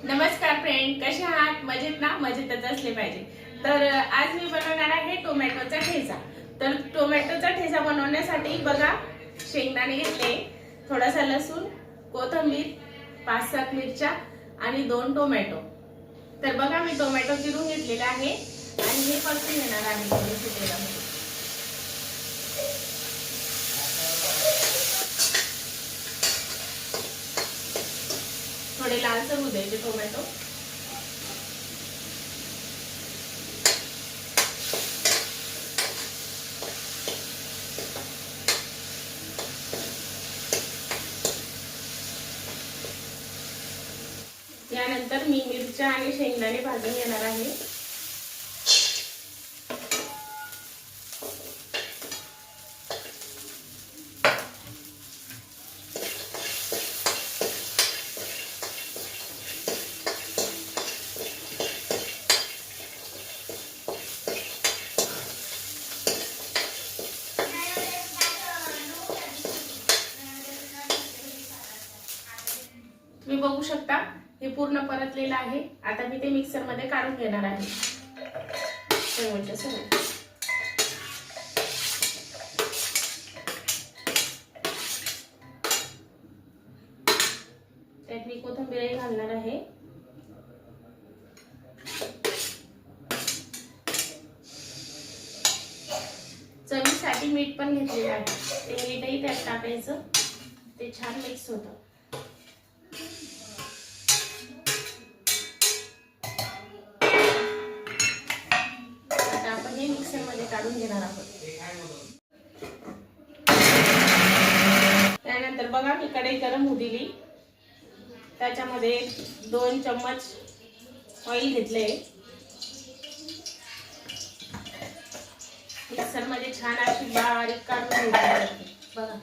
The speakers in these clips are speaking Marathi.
नमस्कार फ्रेंड, कसे आहात? मजेत ना? मजेतच असले पाहिजे. तर आज मी बनवणार आहे टोमॅटोचा ठेचा. तर टोमॅटोचा ठेचा बनवण्यासाठी बघा, शेंगदाणे घेतले, थोडासा लसूण, कोथिंबीर, 5-7 मिरच्या आणि 2 टोमॅटो. तर बघा, मी टोमॅटो चिरून घेतलेला आहे आणि हे परतून घेणार आहे थोडेसे तेलामध्ये. थोडे लालसर होऊ द्यायचे टोमॅटो. यानंतर मी मिरच्या आणि शेंगदाणे भाजून घेणार आहे. तुम्ही बघू शकता, हे पूर्ण परतलेलं आहे. आता मी ते मिक्सर मध्ये काढून घेणार आहे. त्यात मी कोथिंबीर घालणार आहे. चवीसाठी मीठ पण घेतलेलं आहे. ते मीठही त्यात टाकायचं, ते छान मिक्स होतं. मिक्सर मध्ये काढून घेणार आहोत. त्यानंतर बघा, मी कढई गरम होऊ दिली. त्याच्यामध्ये 2 चम्मच ऑइल घेतले. मिक्सर मध्ये छान अशी बारीक काढून घ्यायची. बघा,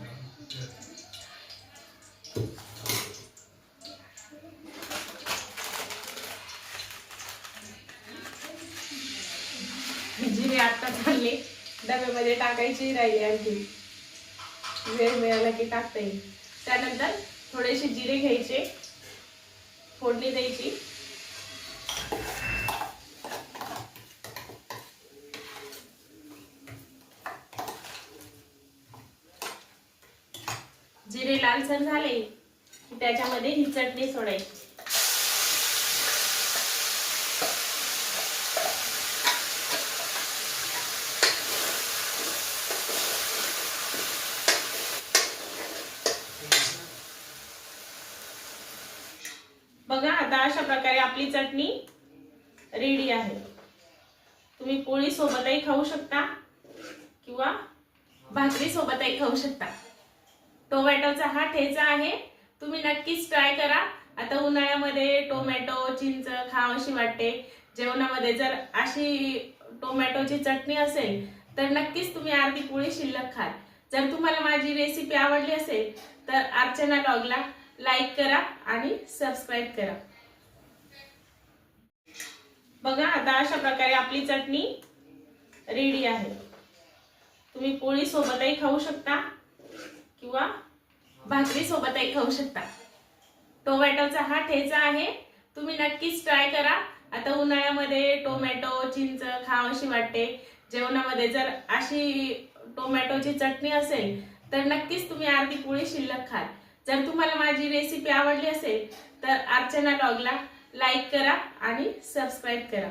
जिरे आता चालले, डब्यामध्ये टाकायची राहिली, आणखी वेळ मिळाला की टाकता येईल. त्यानंतर थोडेसे जिरे घ्यायचे, फोडणी द्यायची. जिरे लालसर झाले की त्याच्यामध्ये ही चटणी सोडायची. बघा, आता अशा प्रकारे आपली चटणी रेडी आहे. तुम्ही पोळी सोबतही खाऊ शकता किंवा भाकरी सोबतही खाऊ शकता. टोमॅटोचा हा ठेचा आहे, तुम्ही नक्कीच ट्राय करा. आता उन्हाळ्यामध्ये टोमॅटो, चिंच खावीशी वाटते. जेवणामध्ये जर अशी टोमॅटोची चटणी असेल तर नक्कीच तुम्ही अर्धी पोळी शिल्लक खाल. जर तुम्हाला माझी रेसिपी आवडली असेल तर अर्चना ब्लॉगला लाईक करा आणि सबस्क्राईब करा. बघा, आता अशा प्रकारे आपली चटणी रेडी आहे. तुम्ही पोळी सोबतही खाऊ शकता किंवा भाकरी सोबतही खाऊ शकता. टोमॅटोचा हा ठेचा आहे, तुम्ही नक्कीच ट्राय करा. आता उन्हाळ्यामध्ये टोमॅटो, चिंच खावीशी वाटते. जेवणामध्ये जर अशी टोमॅटोची चटणी असेल तर नक्कीच तुम्ही अर्धी पोळी शिल्लक खाल. जर तुम्हाला माझी रेसिपी आवडली असेल तर अर्चना ब्लॉगला लाईक करा आणि सबस्क्राईब करा.